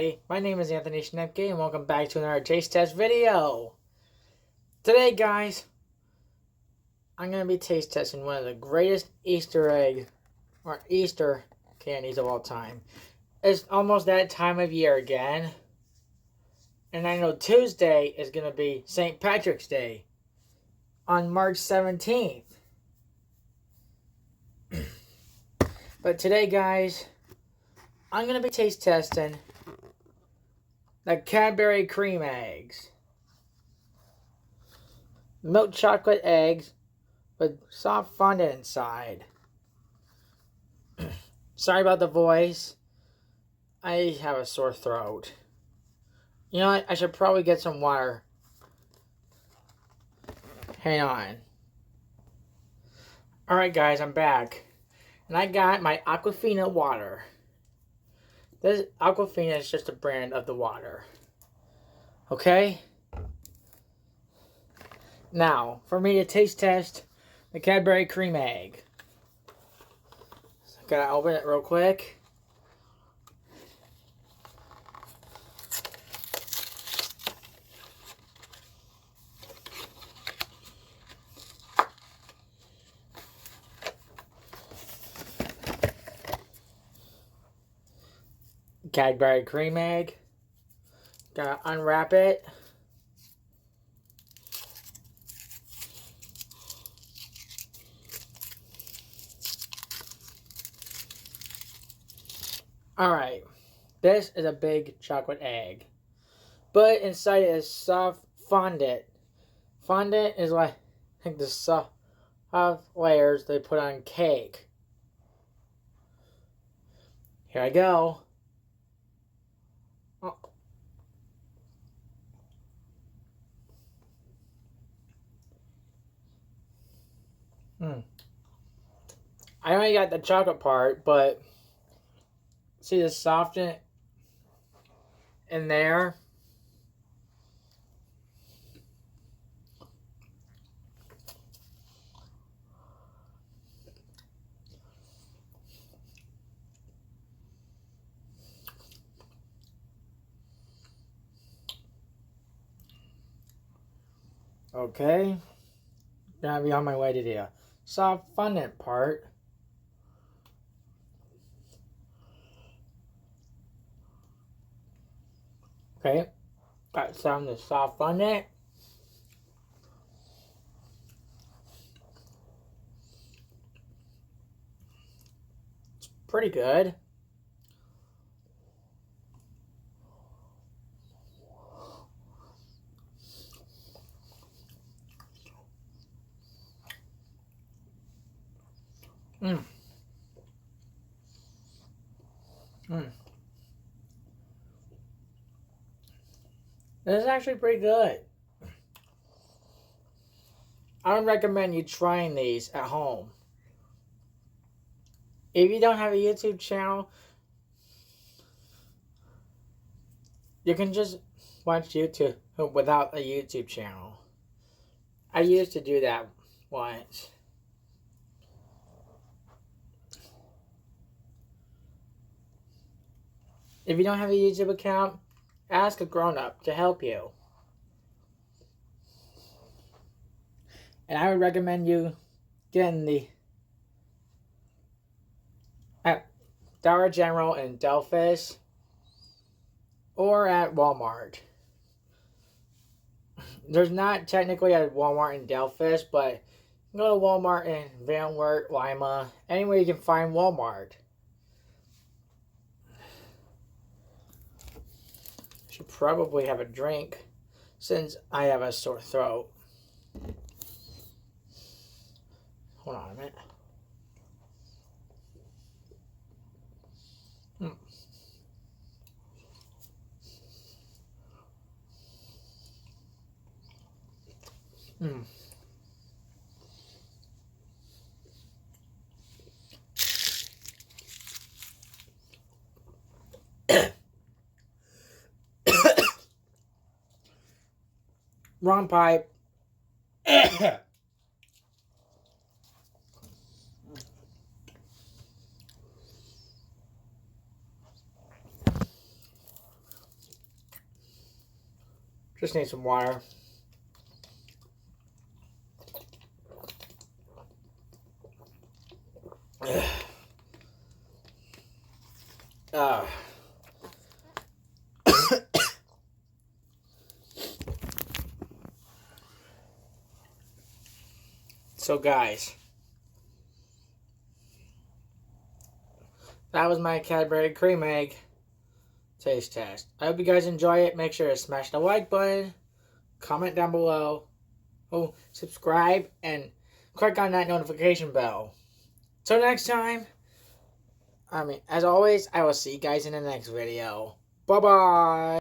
everybody, my name is Anthony Schnepke and welcome back to another taste test video. Today guys, I'm going to be taste testing one of the greatest Easter egg or Easter candies of all time. It's almost that time of year again, and I know Tuesday is going to be St. Patrick's Day on March 17th. But today guys, I'm going to be taste testing the Cadbury Creme eggs. Milk chocolate eggs with soft fondant inside. Sorry about the voice. I have a sore throat. You know what? I should probably get some water. Hang on. Alright guys, I'm back. And I got my Aquafina water. This Aquafina is just a brand of the water. Okay? Now, for me to taste test the Cadbury Creme egg. So I gotta open it real quick. Cadbury Creme egg. Gotta unwrap it. Alright, this is a big chocolate egg. But inside it is soft fondant. Fondant is like the soft layers they put on cake. Here I go. Oh. I only got the chocolate part, but see the softness in there? Okay. Gotta be on my way to the soft fondant part. Okay. Got some of the soft fondant. It's pretty good. This is actually pretty good. I would recommend you trying these at home. If you don't have a YouTube channel, you can just watch YouTube without a YouTube channel. I used to do that once. If you don't have a YouTube account, ask a grown-up to help you. And I would recommend you getting the at Dollar General in Delphus or at Walmart. There's not technically a Walmart in Delphus, but you can go to Walmart in Van Wert, Lima, anywhere you can find Walmart. Should probably have a drink since I have a sore throat. Hold on a minute. Wrong pipe. Just need some water. So guys, that was my Cadbury cream egg taste test. I hope you guys enjoy it. Make sure to smash the like button, comment down below, subscribe, and click on that notification bell. Till next time, as always, I will see you guys in the next video. Bye-bye.